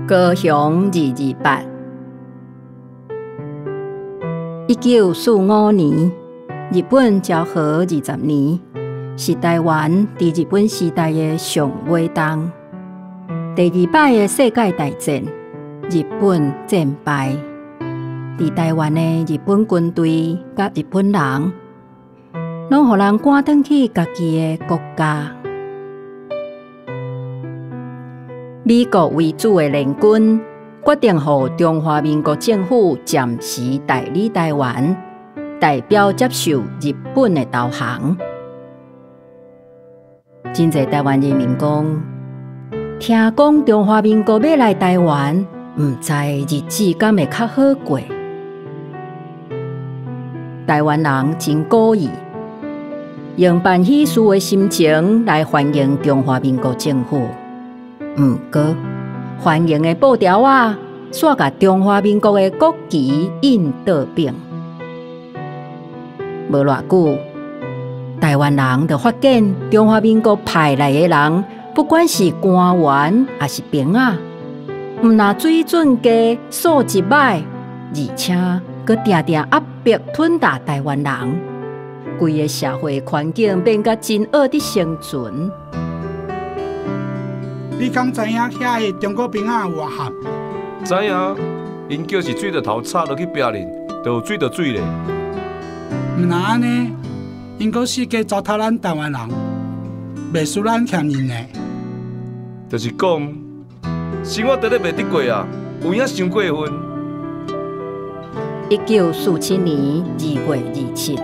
高雄228。1945年，日本昭和20年，是台湾在日本时代的上尾档。第2摆的世界大战，日本战败，在台湾的日本军队甲日本人，拢予人赶返去家己的国家。美国为主的联军决定予中华民国政府暂时代理台湾，代表接受日本的投降。真侪台湾人民讲，听讲中华民国要来台湾，唔知日子敢会较好过。台湾人真鼓意，用办喜事的心情来欢迎中华民国政府。不过，欢迎的布条啊，煞甲中华民国的国旗印倒边。无偌久，台湾人就发现中华民国派来的人，不管是官员还是兵啊，唔但水准低、素质歹，而且佮定定压迫吞打台湾人，规个社会环境变甲真恶的生存。你敢知影遐个中国兵仔外合？知影，因叫是水着头插落去壁面，就有水就水咧。毋那安尼，因阁世界糟蹋咱台湾人，袂输咱欠人诶。就是讲，生活得咧袂得过啊，有影伤过分。1947年2月27日，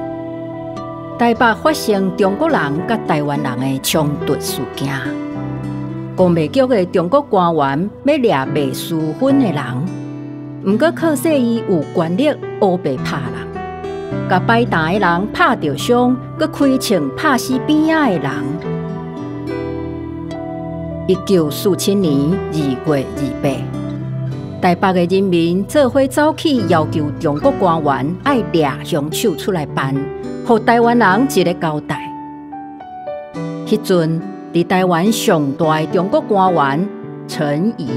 台北发生中国人甲台湾人的冲突事件。公卫局的中国官员要掠未私分的人，毋过靠说伊有权力乌白拍人，甲摆摊的人拍着伤，佮开枪拍死边仔的人。1947年2月28日，台北的人民做伙走起，要求中国官员爱掠凶手出来办，互台湾人一个交代。迄阵，伫台湾上大的中国官员陈仪，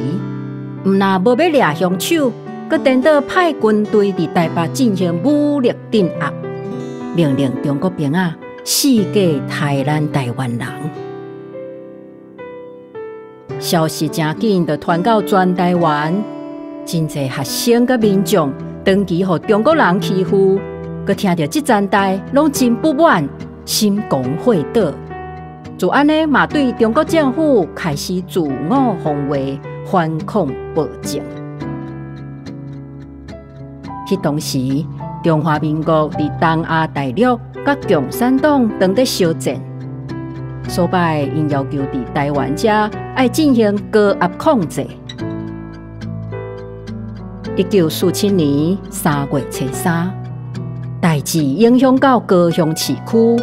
毋但无要掠凶手，佮颠倒派军队伫台北进行武力镇压，命令中国兵仔四界杀咱台湾人。消息真紧，就传到全台湾，真侪学生佮民众长期互中国人欺负，佮听到即阵代，拢真不满，心狂火倒。就安尼嘛，对中国政府开始自我防卫、反抗暴政。迄当时，中华民国伫东亚大陆甲共产党当伫相战，所摆因要求伫台湾遮爱进行高压控制。1947年3月3日，代志影响到高雄市区。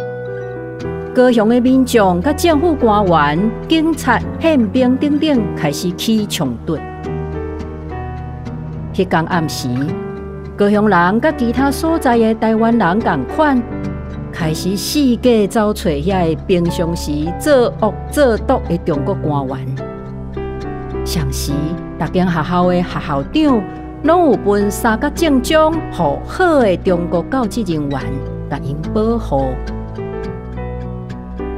高雄的民众甲政府官员、警察、宪兵等等开始起冲突。迄天暗时，高雄人甲其他所在的台湾人同款，开始四界找找遐个平常时做恶做毒的中国官员。上时，逐间学校的学校长拢有分三角正奖，互好的中国教职人员，甲因保护。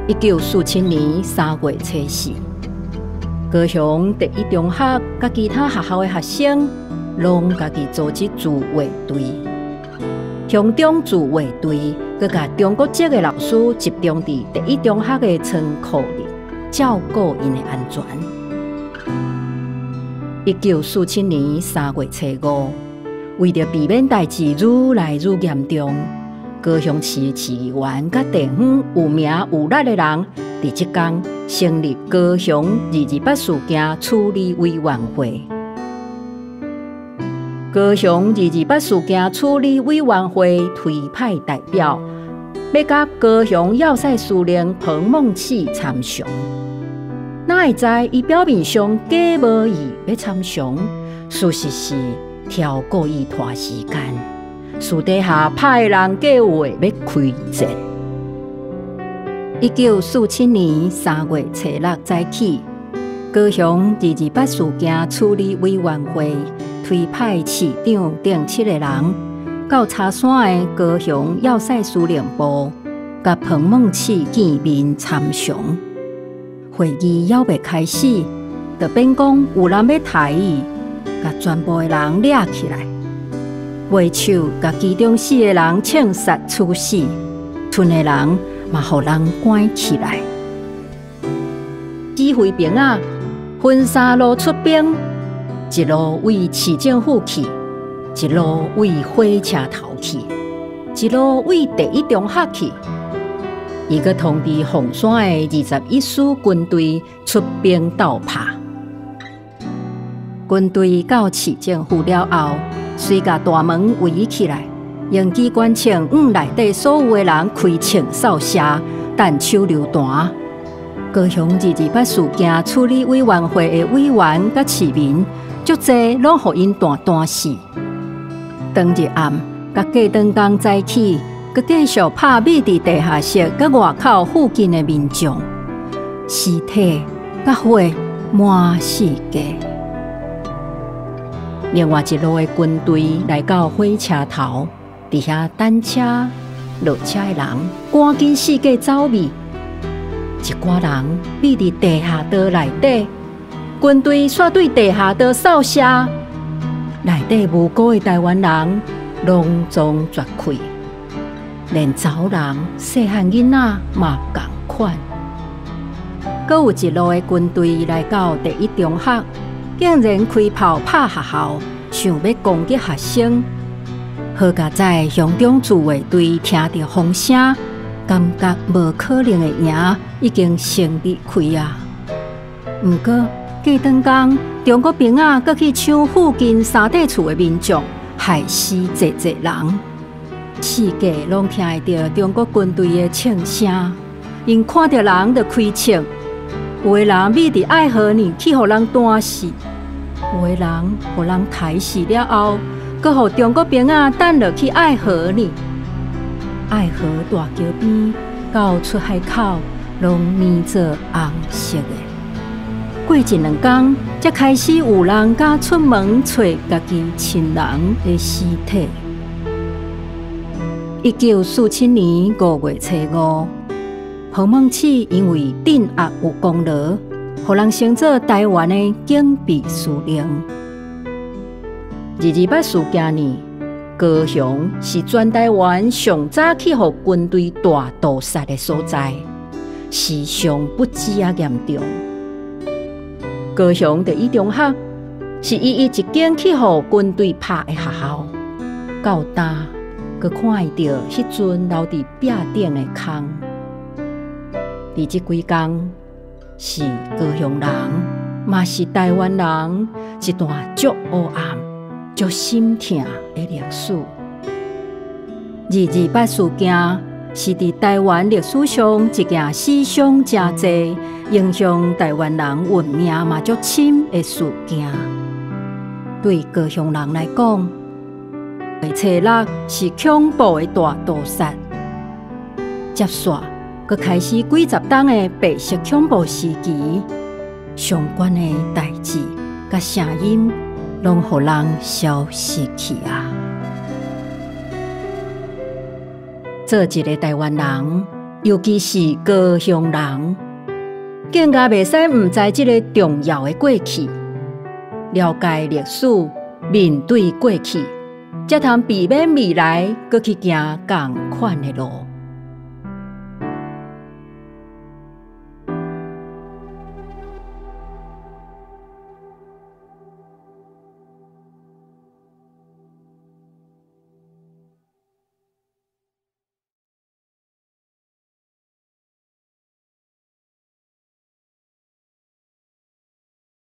1947年3月7日，高雄第一中学甲其他学校的学生，拢家己组织自卫队。乡中自卫队佮甲中国籍的老师集中伫第一中学的仓库里，照顾因的安全。1947年3月7日，为着避免代志愈来愈严重，高雄市市议员甲地方有名有力的人，伫即天成立高雄228事件处理委员会。高雄228事件处理委员会推派代表，要甲高雄要塞司令彭孟启参详。哪会知伊表面上假无意要参详，事实是挑故意拖时间。私底下派人计划要开战。1947年3月7日早起，高雄228事件处理委员会推派市长等7个人到茶山的高雄要塞司令部，甲彭孟启见面参详。会议还未开始，就变讲有人要抬伊，甲全部的人抓起来，为手甲其中4个人枪杀处死，剩的人嘛，互人关起来。指挥兵啊，分3路出兵，一路为市政府去，一路为火车头去，一路为第一中学去。伊阁通知凤山的21师军队出兵斗拍。军队到市政府了后，遂甲大门围起来，用机关枪往内底所有的人开枪扫射，弹手榴弹。高雄228事件处理委员会的委员甲市民，足侪拢互因弹死。当日暗，甲过灯光早起，佮继续拍灭伫地下室甲外口附近的民众，尸体甲火满世界。另外一路的军队来到火车头，伫遐等车落车的人赶紧四界走避，一寡人匿伫地下道内底，军队煞对地下道扫射，内底无辜的台湾人拢总绝开。连查人、细汉囡仔嘛同款。阁有一路的军队来到第一中学，竟然开炮拍学校，想要攻击学生。好佳在乡中自卫队听到风声，感觉无可能的赢已经胜利开啊！毋过过当天，中国兵仔阁去抢附近3块厝的民众，害死侪人。世界拢听会到中国军队的枪声，因看到人就开枪。有的人秘伫爱河里去互人弹死，有的人互人抬死了后，阁互中国兵仔等落去爱河里。爱河大桥边到出海口，拢染做红色的。过1、2天，才开始有人敢出门找家己亲人的尸体。1947年5月初5，彭孟启因为镇压有功劳，互人升做台湾的警备司令。228事件年，高雄是全台湾上早去互军队大屠杀的所在，死伤不止啊严重。高雄第一中学是一间去互军队拍的学校，到今阁看会到迄阵留伫壁顶的空。伫这几天，是高雄人，嘛是台湾人一段足黑暗、足心痛的历史。228事件是伫台湾历史上一件死伤真侪、影响台湾人运命嘛足深的事件。对高雄人来讲，8月6是恐怖的大屠杀，接续佮开始几十天的白色恐怖时期，相关的代志佮声音，拢互人消失去啊！做一个台湾人，尤其是高雄人，更加袂使毋知这个重要的过去，了解历史，面对过去，才通避免未来，佮去行同款的路。